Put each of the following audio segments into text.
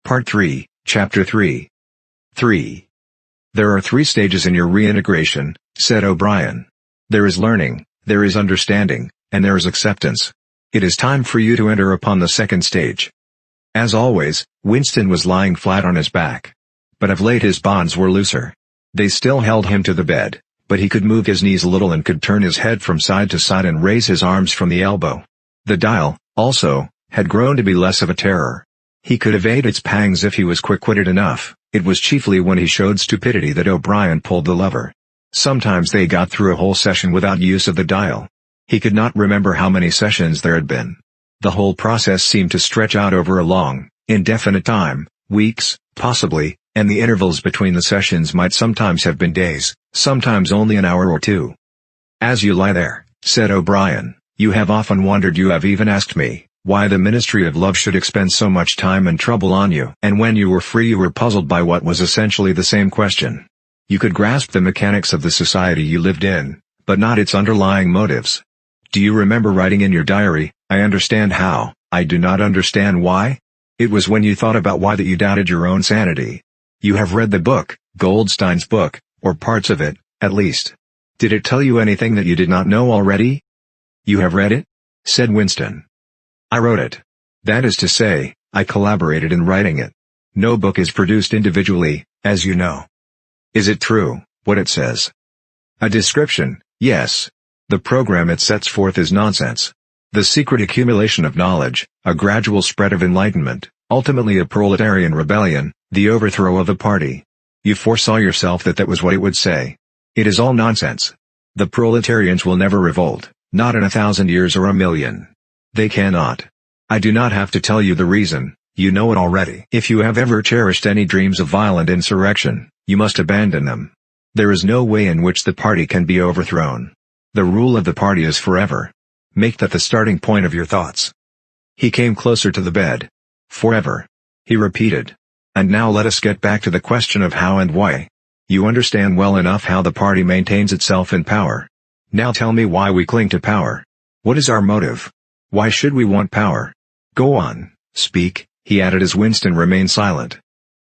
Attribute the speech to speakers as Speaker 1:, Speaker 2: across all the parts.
Speaker 1: Part 3, Chapter 3. 3. There are 3 stages in your reintegration, said O'Brien. There is learning, there is understanding, and there is acceptance. It is time for you to enter upon the 2nd stage. As always, Winston was lying flat on his back. But of late his bonds were looser. They still held him to the bed, but he could move his knees a little and could turn his head from side to side and raise his arms from the elbow. The dial, also, had grown to be less of a terror. He could evade its pangs if he was quick-witted enough. It was chiefly when he showed stupidity that O'Brien pulled the lever. Sometimes they got through a whole session without use of the dial. He could not remember how many sessions there had been. The whole process seemed to stretch out over a long, indefinite time, weeks, possibly, and the intervals between the sessions might sometimes have been days, sometimes only an hour or 2. As you lie there, said O'Brien, you have often wondered, you have even asked me, why the Ministry of Love should expend so much time and trouble on you. And when you were free you were puzzled by what was essentially the same question. You could grasp the mechanics of the society you lived in, but not its underlying motives. Do you remember writing in your diary, I understand how, I do not understand why? It was when you thought about why that you doubted your own sanity. You have read the book, Goldstein's book, or parts of it, at least. Did it tell you anything that you did not know already? You have read it? Said Winston. I wrote it. That is to say, I collaborated in writing it. No book is produced individually, as you know. Is it true, what it says? A description, yes. The program it sets forth is nonsense. The secret accumulation of knowledge, a gradual spread of enlightenment, ultimately a proletarian rebellion, the overthrow of the party. You foresaw yourself that that was what it would say. It is all nonsense. The proletarians will never revolt, not in 1,000 years or 1,000,000. They cannot. I do not have to tell you the reason, you know it already. If you have ever cherished any dreams of violent insurrection, you must abandon them. There is no way in which the party can be overthrown. The rule of the party is forever. Make that the starting point of your thoughts. He came closer to the bed. Forever. He repeated. And now let us get back to the question of how and why. You understand well enough how the party maintains itself in power. Now tell me why we cling to power. What is our motive? Why should we want power? Go on, speak, he added as Winston remained silent.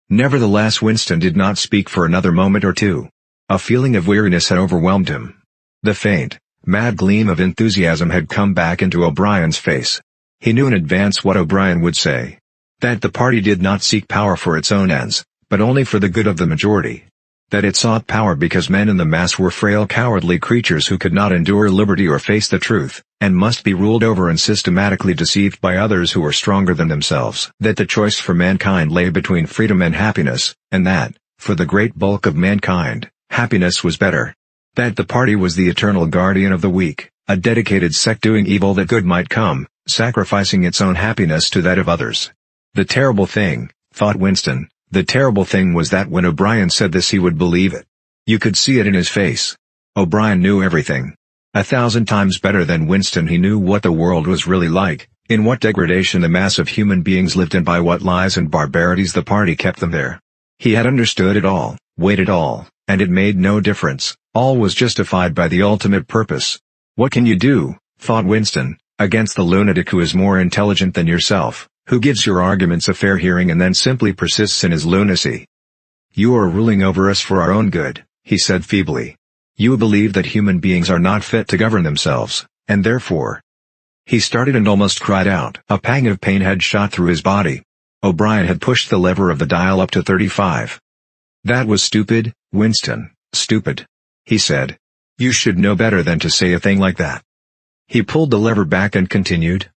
Speaker 1: Nevertheless Winston did not speak for another moment or 2. A feeling of weariness had overwhelmed him. The faint, mad gleam of enthusiasm had come back into O'Brien's face. He knew in advance what O'Brien would say. That the party did not seek power for its own ends, but only for the good of the majority. That it sought power because men in the mass were frail cowardly creatures who could not endure liberty or face the truth, and must be ruled over and systematically deceived by others who were stronger than themselves. That the choice for mankind lay between freedom and happiness, and that, for the great bulk of mankind, happiness was better. That the party was the eternal guardian of the weak, a dedicated sect doing evil that good might come, sacrificing its own happiness to that of others. The terrible thing, thought Winston, the terrible thing was that when O'Brien said this he would believe it. You could see it in his face. O'Brien knew everything. 1,000 times better than Winston he knew what the world was really like, in what degradation the mass of human beings lived and by what lies and barbarities the party kept them there. He had understood it all, weighed it all, and it made no difference, all was justified by the ultimate purpose. What can you do, thought Winston, against the lunatic who is more intelligent than yourself, who gives your arguments a fair hearing and then simply persists in his lunacy? You are ruling over us for our own good, he said feebly. You believe that human beings are not fit to govern themselves, and therefore... He started and almost cried out. A pang of pain had shot through his body. O'Brien had pushed the lever of the dial up to 35. That was stupid, Winston, stupid. He said. You should know better than to say a thing like that. He pulled the lever back and continued.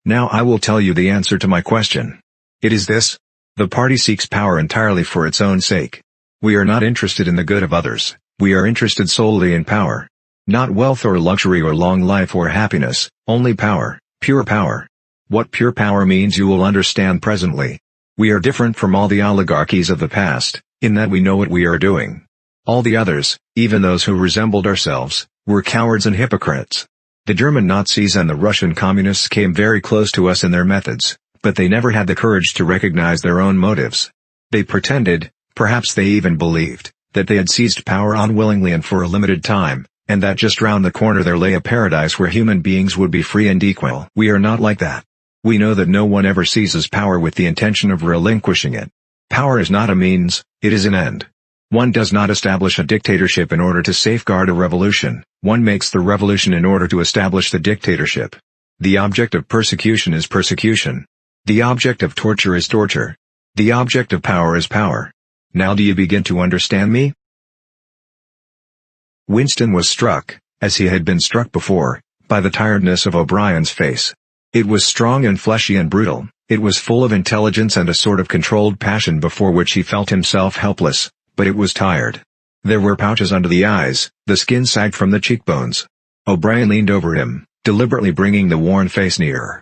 Speaker 1: Now I will tell you the answer to my question. It is this. The party seeks power entirely for its own sake. We are not interested in the good of others, we are interested solely in power. Not wealth or luxury or long life or happiness, only power, pure power. What pure power means you will understand presently. We are different from all the oligarchies of the past, in that we know what we are doing. All the others, even those who resembled ourselves, were cowards and hypocrites. The German Nazis and the Russian Communists came very close to us in their methods, but they never had the courage to recognize their own motives. They pretended, perhaps they even believed, that they had seized power unwillingly and for a limited time, and that just round the corner there lay a paradise where human beings would be free and equal. We are not like that. We know that no one ever seizes power with the intention of relinquishing it. Power is not a means, it is an end. One does not establish a dictatorship in order to safeguard a revolution, one makes the revolution in order to establish the dictatorship. The object of persecution is persecution. The object of torture is torture. The object of power is power. Now do you begin to understand me? Winston was struck, as he had been struck before, by the tiredness of O'Brien's face. It was strong and fleshy and brutal, it was full of intelligence and a sort of controlled passion before which he felt himself helpless, but it was tired. There were pouches under the eyes, the skin sagged from the cheekbones. O'Brien leaned over him, deliberately bringing the worn face nearer.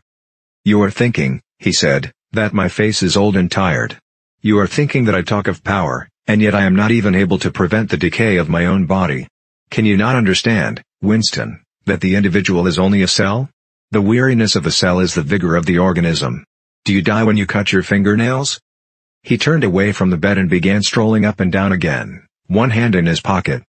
Speaker 1: "You are thinking," he said, "that my face is old and tired. You are thinking that I talk of power, and yet I am not even able to prevent the decay of my own body. Can you not understand, Winston, that the individual is only a cell? The weariness of the cell is the vigor of the organism. Do you die when you cut your fingernails?" He turned away from the bed and began strolling up and down again, one hand in his pocket.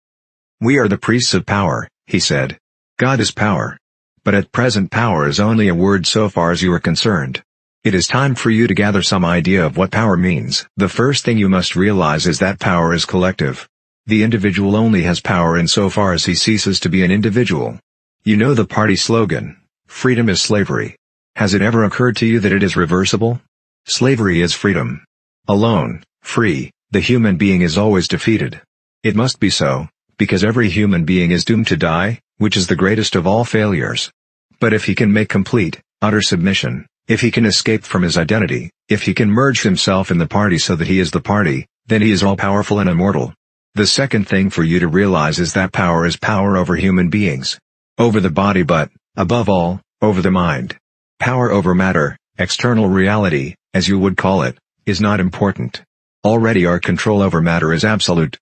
Speaker 1: "We are the priests of power," he said. "God is power. But at present power is only a word so far as you are concerned. It is time for you to gather some idea of what power means. The first thing you must realize is that power is collective. The individual only has power insofar as he ceases to be an individual. You know the party slogan, freedom is slavery. Has it ever occurred to you that it is reversible? Slavery is freedom. Alone, free, the human being is always defeated. It must be so, because every human being is doomed to die, which is the greatest of all failures. But if he can make complete, utter submission, if he can escape from his identity, if he can merge himself in the party so that he is the party, then he is all-powerful and immortal. The second thing for you to realize is that power is power over human beings. Over the body but, above all, over the mind. Power over matter, external reality, as you would call it, is not important. Already our control over matter is absolute.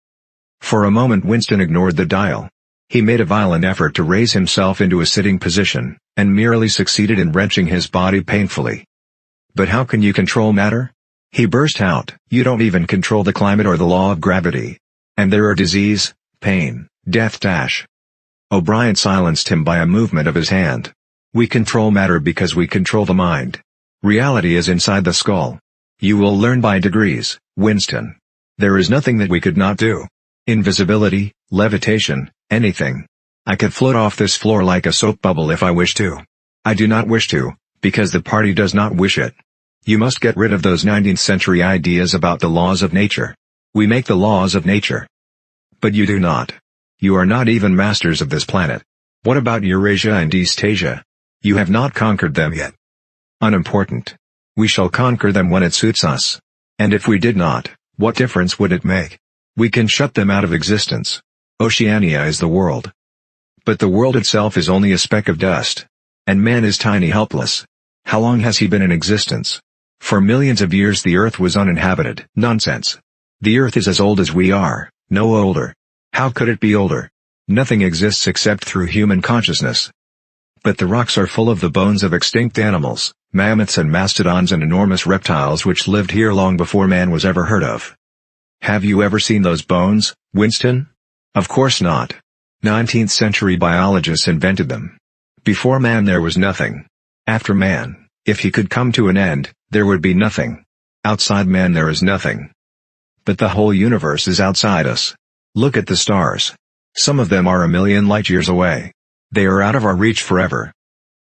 Speaker 1: For a moment Winston ignored the dial. He made a violent effort to raise himself into a sitting position, and merely succeeded in wrenching his body painfully. "But how can you control matter?" he burst out. "You don't even control the climate or the law of gravity. And there are disease, pain, death dash." O'Brien silenced him by a movement of his hand. "We control matter because we control the mind. Reality is inside the skull. You will learn by degrees, Winston. There is nothing that we could not do. Invisibility, levitation, anything. I could float off this floor like a soap bubble if I wished to. I do not wish to, because the party does not wish it. You must get rid of those 19th century ideas about the laws of nature. We make the laws of nature. But you do not. You are not even masters of this planet. What about Eurasia and East Asia? You have not conquered them yet. Unimportant. We shall conquer them when it suits us. And if we did not, what difference would it make? We can shut them out of existence. Oceania is the world. But the world itself is only a speck of dust. And man is tiny, helpless. How long has he been in existence? For millions of years the earth was uninhabited. Nonsense. The earth is as old as we are, no older. How could it be older? Nothing exists except through human consciousness. But the rocks are full of the bones of extinct animals, mammoths and mastodons and enormous reptiles which lived here long before man was ever heard of. Have you ever seen those bones, Winston? Of course not. 19th century biologists invented them. Before man there was nothing. After man, if he could come to an end, there would be nothing. Outside man there is nothing. But the whole universe is outside us. Look at the stars. Some of them are a million light-years away. They are out of our reach forever.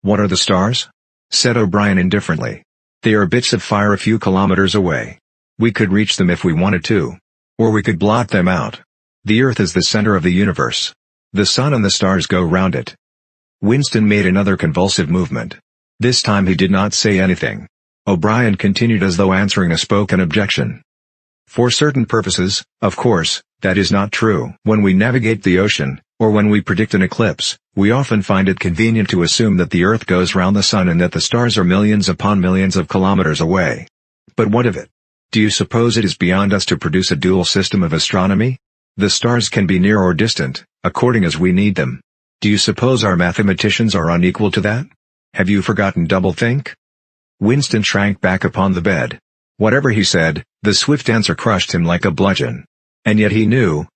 Speaker 1: What are the stars? Said O'Brien indifferently. They are bits of fire a few kilometers away. We could reach them if we wanted to. Or we could blot them out. The earth is the center of the universe. The sun and the stars go round it. Winston made another convulsive movement. This time he did not say anything. O'Brien continued as though answering a spoken objection. For certain purposes, of course, that is not true. When we navigate the ocean, or when we predict an eclipse, we often find it convenient to assume that the earth goes round the sun and that the stars are millions upon millions of kilometers away. But what of it? Do you suppose it is beyond us to produce a dual system of astronomy? The stars can be near or distant, according as we need them. Do you suppose our mathematicians are unequal to that? Have you forgotten doublethink? Winston shrank back upon the bed. Whatever he said, the swift answer crushed him like a bludgeon. And yet he knew,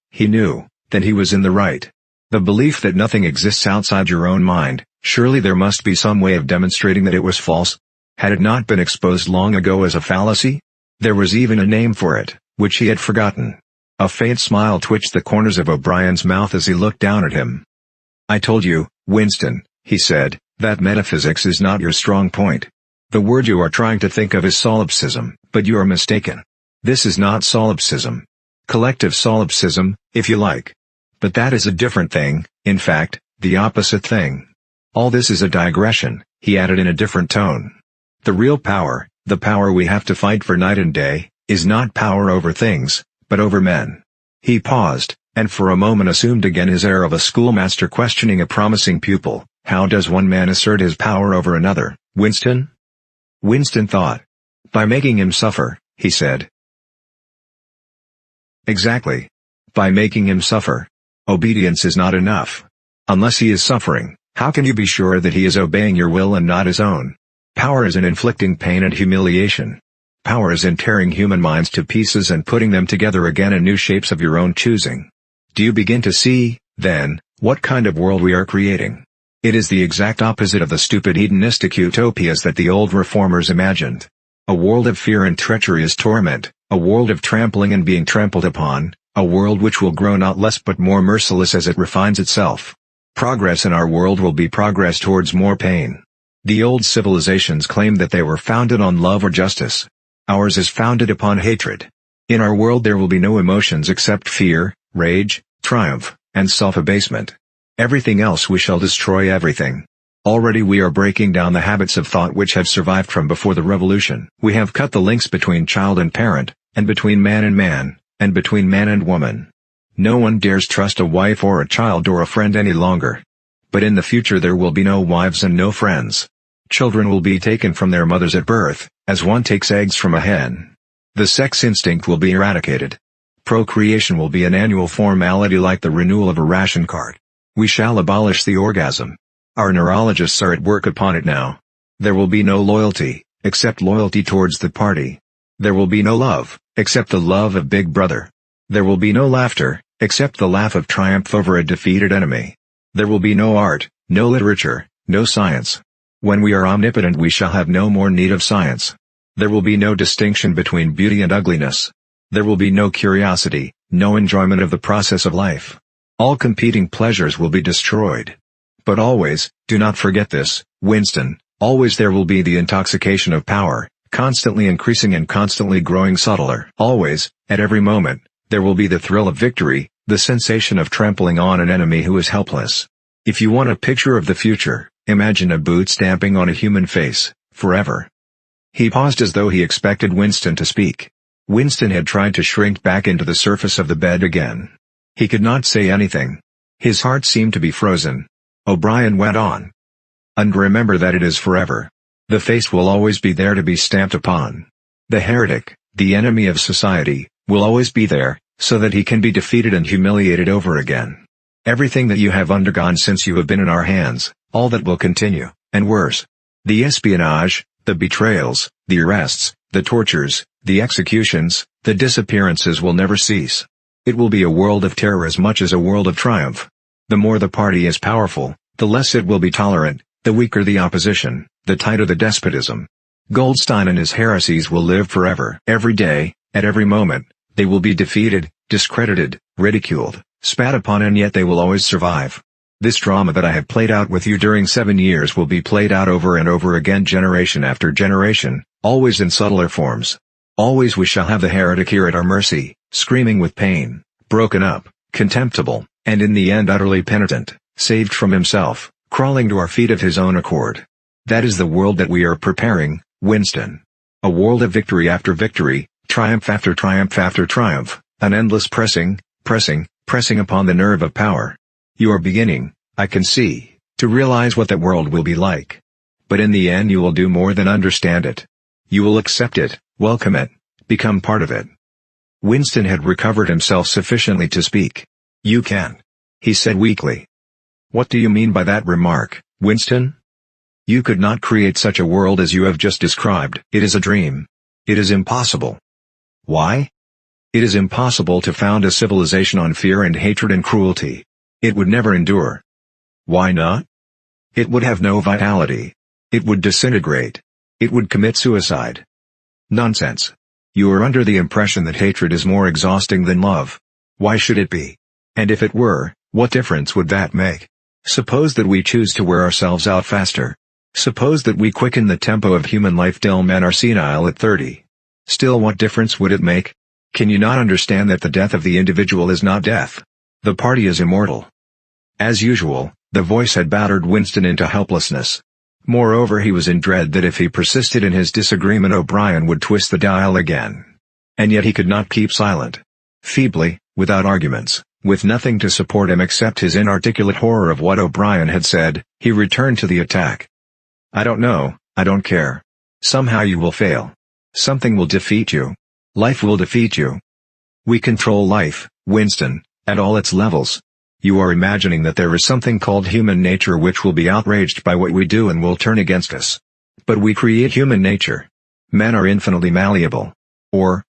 Speaker 1: that he was in the right. The belief that nothing exists outside your own mind, surely there must be some way of demonstrating that it was false. Had it not been exposed long ago as a fallacy? There was even a name for it, which he had forgotten. A faint smile twitched the corners of O'Brien's mouth as he looked down at him. "I told you, Winston," he said, "that metaphysics is not your strong point. The word you are trying to think of is solipsism, but you are mistaken. This is not solipsism. Collective solipsism, if you like. But that is a different thing, in fact, the opposite thing. All this is a digression," he added in a different tone. "The real power, the power we have to fight for night and day, is not power over things, but over men." He paused, and for a moment assumed again his air of a schoolmaster questioning a promising pupil. "How does one man assert his power over another, Winston?" Winston thought. "By making him suffer," he said. "Exactly. By making him suffer. Obedience is not enough. Unless he is suffering, how can you be sure that he is obeying your will and not his own? Power is in inflicting pain and humiliation. Power is in tearing human minds to pieces and putting them together again in new shapes of your own choosing. Do you begin to see, then, what kind of world we are creating? It is the exact opposite of the stupid hedonistic utopias that the old reformers imagined. A world of fear and treacherous torment, a world of trampling and being trampled upon, a world which will grow not less but more merciless as it refines itself. Progress in our world will be progress towards more pain. The old civilizations claimed that they were founded on love or justice. Ours is founded upon hatred. In our world there will be no emotions except fear, rage, triumph, and self-abasement. Everything else we shall destroy everything. Already we are breaking down the habits of thought which have survived from before the revolution. We have cut the links between child and parent, and between man and man, and between man and woman. No one dares trust a wife or a child or a friend any longer. But in the future there will be no wives and no friends. Children will be taken from their mothers at birth, as one takes eggs from a hen. The sex instinct will be eradicated. Procreation will be an annual formality like the renewal of a ration card. We shall abolish the orgasm. Our neurologists are at work upon it now. There will be no loyalty, except loyalty towards the party. There will be no love, except the love of Big Brother. There will be no laughter, except the laugh of triumph over a defeated enemy. There will be no art, no literature, no science. When we are omnipotent we shall have no more need of science. There will be no distinction between beauty and ugliness. There will be no curiosity, no enjoyment of the process of life. All competing pleasures will be destroyed. But always, do not forget this, Winston, always there will be the intoxication of power, constantly increasing and constantly growing subtler. Always, at every moment, there will be the thrill of victory, the sensation of trampling on an enemy who is helpless. If you want a picture of the future, imagine a boot stamping on a human face, forever. He paused as though he expected Winston to speak. Winston had tried to shrink back into the surface of the bed again. He could not say anything. His heart seemed to be frozen. O'Brien went on. "And remember that it is forever. The face will always be there to be stamped upon. The heretic, the enemy of society, will always be there, so that he can be defeated and humiliated over again. Everything that you have undergone since you have been in our hands, all that will continue, and worse. The espionage, the betrayals, the arrests, the tortures, the executions, the disappearances will never cease. It will be a world of terror as much as a world of triumph. The more the party is powerful, the less it will be tolerant, the weaker the opposition, the tighter the despotism. Goldstein and his heresies will live forever. Every day, at every moment, they will be defeated, discredited, ridiculed, spat upon, and yet they will always survive. This drama that I have played out with you during 7 years will be played out over and over again, generation after generation, always in subtler forms. Always we shall have the heretic here at our mercy, screaming with pain, broken up, contemptible, and in the end utterly penitent, saved from himself, crawling to our feet of his own accord. That is the world that we are preparing, Winston. A world of victory after victory, triumph after triumph after triumph, an endless pressing upon the nerve of power. You are beginning, I can see, to realize what that world will be like. But in the end you will do more than understand it. You will accept it, welcome it, become part of it." Winston had recovered himself sufficiently to speak. "You can," he said weakly. "What do you mean by that remark, Winston? You could not create such a world as you have just described. It is a dream. It is impossible." "Why?" "It is impossible to found a civilization on fear and hatred and cruelty. It would never endure." "Why not?" "It would have no vitality. It would disintegrate. It would commit suicide. Nonsense. You are under the impression that hatred is more exhausting than love. Why should it be? And if it were, what difference would that make? Suppose that we choose to wear ourselves out faster. Suppose that we quicken the tempo of human life till men are senile at 30. Still, what difference would it make? Can you not understand that the death of the individual is not death? The party is immortal. As usual, the voice had battered Winston into helplessness. Moreover, he was in dread that if he persisted in his disagreement, O'Brien would twist the dial again. And yet he could not keep silent. Feebly, without arguments, with nothing to support him except his inarticulate horror of what O'Brien had said, he returned to the attack. I don't know, I don't care. Somehow you will fail. Something will defeat you. Life will defeat you. We control life, Winston, at all its levels. You are imagining that there is something called human nature which will be outraged by what we do and will turn against us. But we create human nature. Men are infinitely malleable. Or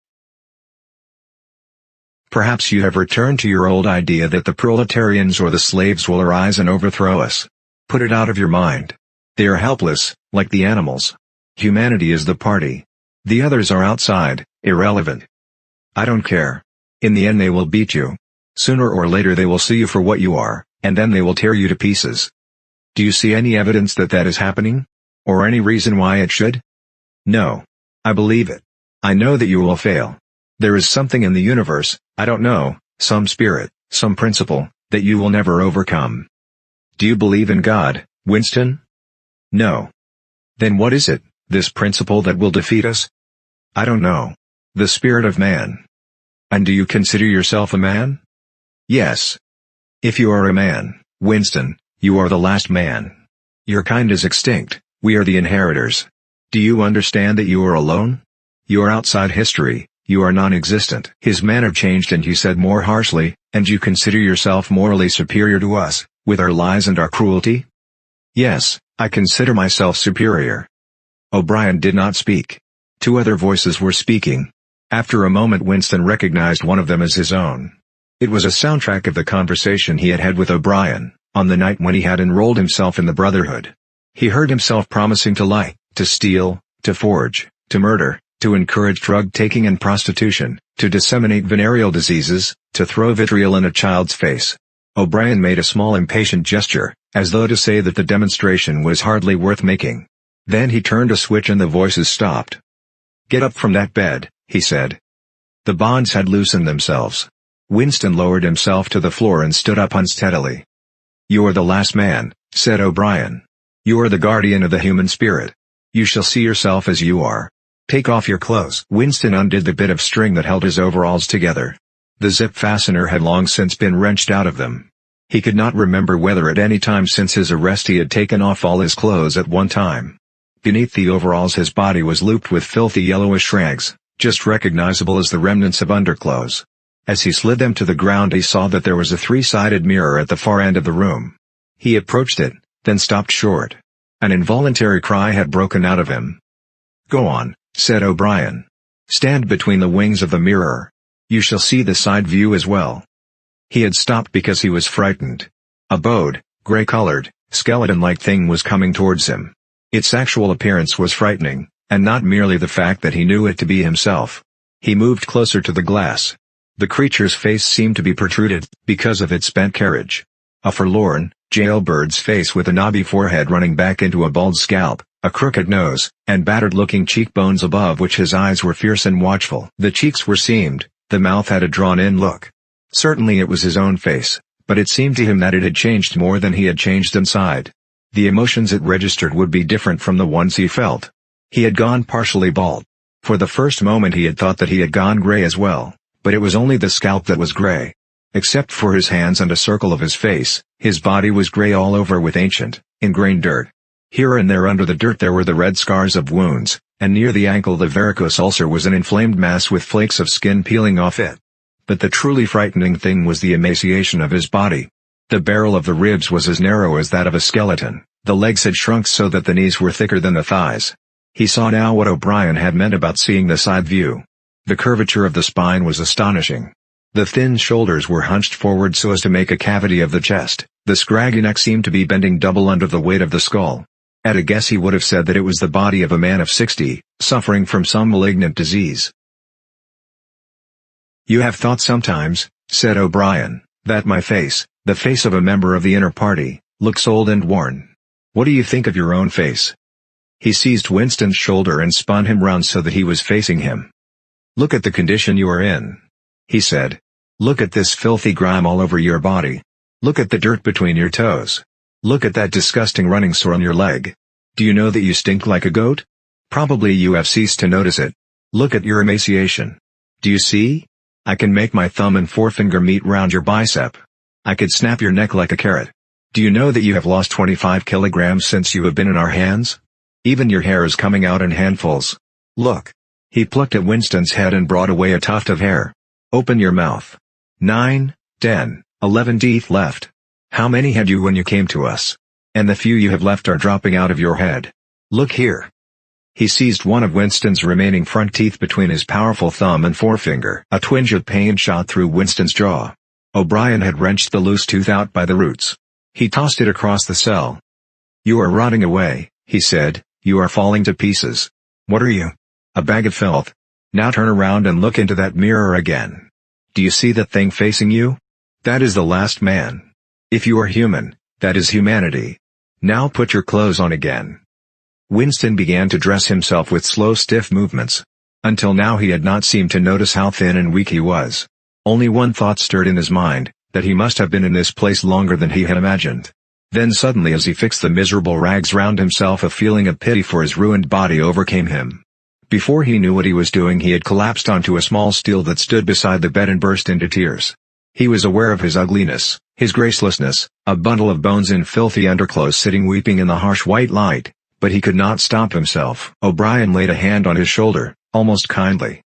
Speaker 1: perhaps you have returned to your old idea that the proletarians or the slaves will arise and overthrow us. Put it out of your mind. They are helpless, like the animals. Humanity is the party. The others are outside, irrelevant. I don't care. In the end they will beat you. Sooner or later they will see you for what you are, and then they will tear you to pieces. Do you see any evidence that that is happening? Or any reason why it should? No. I believe it. I know that you will fail. There is something in the universe, I don't know, some spirit, some principle, that you will never overcome. Do you believe in God, Winston? No. Then what is it, this principle that will defeat us? I don't know. The spirit of man. And do you consider yourself a man? Yes. If you are a man, Winston, you are the last man. Your kind is extinct, we are the inheritors. Do you understand that you are alone? You are outside history, you are non-existent. His manner changed and he said more harshly, and you consider yourself morally superior to us, with our lies and our cruelty? Yes, I consider myself superior. O'Brien did not speak. Two other voices were speaking. After a moment Winston recognized one of them as his own. It was a soundtrack of the conversation he had had with O'Brien, on the night when he had enrolled himself in the Brotherhood. He heard himself promising to lie, to steal, to forge, to murder, to encourage drug-taking and prostitution, to disseminate venereal diseases, to throw vitriol in a child's face. O'Brien made a small impatient gesture, as though to say that the demonstration was hardly worth making. Then he turned a switch and the voices stopped. Get up from that bed, he said. The bonds had loosened themselves. Winston lowered himself to the floor and stood up unsteadily. You are the last man, said O'Brien. You are the guardian of the human spirit. You shall see yourself as you are. Take off your clothes. Winston undid the bit of string that held his overalls together. The zip fastener had long since been wrenched out of them. He could not remember whether at any time since his arrest he had taken off all his clothes at one time. Beneath the overalls his body was looped with filthy yellowish rags, just recognizable as the remnants of underclothes. As he slid them to the ground he saw that there was a three-sided mirror at the far end of the room. He approached it, then stopped short. An involuntary cry had broken out of him. Go on, said O'Brien. Stand between the wings of the mirror. You shall see the side view as well. He had stopped because he was frightened. A bowed, gray-colored, skeleton-like thing was coming towards him. Its actual appearance was frightening, and not merely the fact that he knew it to be himself. He moved closer to the glass. The creature's face seemed to be protruded, because of its bent carriage. A forlorn, jailbird's face with a knobby forehead running back into a bald scalp, a crooked nose, and battered-looking cheekbones above which his eyes were fierce and watchful. The cheeks were seamed, the mouth had a drawn-in look. Certainly it was his own face, but it seemed to him that it had changed more than he had changed inside. The emotions it registered would be different from the ones he felt. He had gone partially bald. For the first moment he had thought that he had gone gray as well, but it was only the scalp that was gray. Except for his hands and a circle of his face, his body was gray all over with ancient, ingrained dirt. Here and there under the dirt there were the red scars of wounds, and near the ankle the varicose ulcer was an inflamed mass with flakes of skin peeling off it. But the truly frightening thing was the emaciation of his body. The barrel of the ribs was as narrow as that of a skeleton, the legs had shrunk so that the knees were thicker than the thighs. He saw now what O'Brien had meant about seeing the side view. The curvature of the spine was astonishing. The thin shoulders were hunched forward so as to make a cavity of the chest, the scraggy neck seemed to be bending double under the weight of the skull. At a guess he would have said that it was the body of a man of 60, suffering from some malignant disease. "You have thought sometimes," said O'Brien, "that my face, the face of a member of the inner party, looks old and worn. What do you think of your own face?" He seized Winston's shoulder and spun him round so that he was facing him. "Look at the condition you are in," he said. "Look at this filthy grime all over your body. Look at the dirt between your toes. Look at that disgusting running sore on your leg. Do you know that you stink like a goat? Probably you have ceased to notice it. Look at your emaciation. Do you see? I can make my thumb and forefinger meet round your bicep. I could snap your neck like a carrot. Do you know that you have lost 25 kilograms since you have been in our hands? Even your hair is coming out in handfuls. Look." He plucked at Winston's head and brought away a tuft of hair. "Open your mouth. 9, 10, 11 teeth left. How many had you when you came to us? And the few you have left are dropping out of your head. Look here." He seized one of Winston's remaining front teeth between his powerful thumb and forefinger. A twinge of pain shot through Winston's jaw. O'Brien had wrenched the loose tooth out by the roots. He tossed it across the cell. "You are rotting away," he said. "You are falling to pieces. What are you? A bag of filth. Now turn around and look into that mirror again. Do you see that thing facing you? That is the last man. If you are human, that is humanity. Now put your clothes on again." Winston began to dress himself with slow stiff movements. Until now he had not seemed to notice how thin and weak he was. Only one thought stirred in his mind, that he must have been in this place longer than he had imagined. Then suddenly as he fixed the miserable rags round himself a feeling of pity for his ruined body overcame him. Before he knew what he was doing he had collapsed onto a small stool that stood beside the bed and burst into tears. He was aware of his ugliness, his gracelessness, a bundle of bones in filthy underclothes sitting weeping in the harsh white light, but he could not stop himself. O'Brien laid a hand on his shoulder, almost kindly.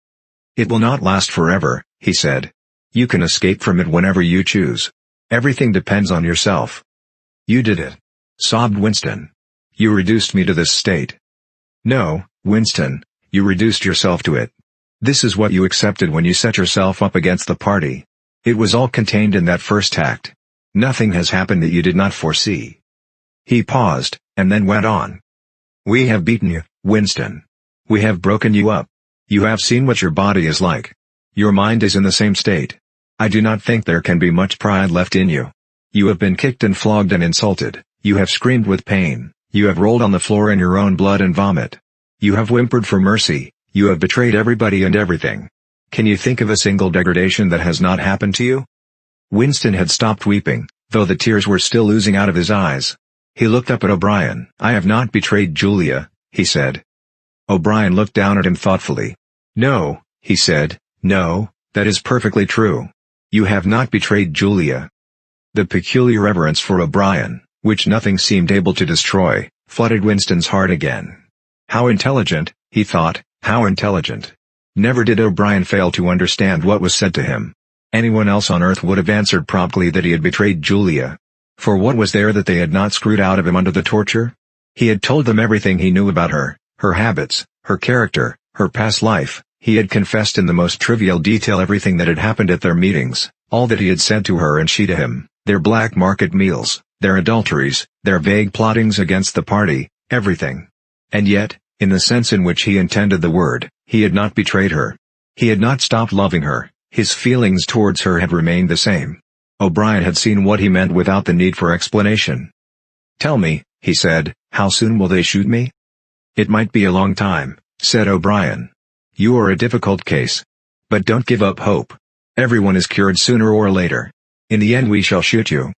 Speaker 1: "It will not last forever," he said. "You can escape from it whenever you choose. Everything depends on yourself." "You did it," sobbed Winston. "You reduced me to this state." "No, Winston, you reduced yourself to it. This is what you accepted when you set yourself up against the party. It was all contained in that first act. Nothing has happened that you did not foresee." He paused, and then went on. "We have beaten you, Winston. We have broken you up. You have seen what your body is like. Your mind is in the same state. I do not think there can be much pride left in you. You have been kicked and flogged and insulted, you have screamed with pain, you have rolled on the floor in your own blood and vomit. You have whimpered for mercy, you have betrayed everybody and everything. Can you think of a single degradation that has not happened to you?" Winston had stopped weeping, though the tears were still oozing out of his eyes. He looked up at O'Brien. "I have not betrayed Julia," he said. O'Brien looked down at him thoughtfully. "No," he said, "no, that is perfectly true. You have not betrayed Julia." The peculiar reverence for O'Brien, which nothing seemed able to destroy, flooded Winston's heart again. How intelligent, he thought, how intelligent. Never did O'Brien fail to understand what was said to him. Anyone else on earth would have answered promptly that he had betrayed Julia. For what was there that they had not screwed out of him under the torture? He had told them everything he knew about her, her habits, her character, her past life. He had confessed in the most trivial detail everything that had happened at their meetings, all that he had said to her and she to him, their black market meals, their adulteries, their vague plottings against the party, everything. And yet, in the sense in which he intended the word, he had not betrayed her. He had not stopped loving her, his feelings towards her had remained the same. O'Brien had seen what he meant without the need for explanation. "Tell me," he said, "how soon will they shoot me?" "It might be a long time," said O'Brien. "You are a difficult case. But don't give up hope. Everyone is cured sooner or later. In the end we shall shoot you.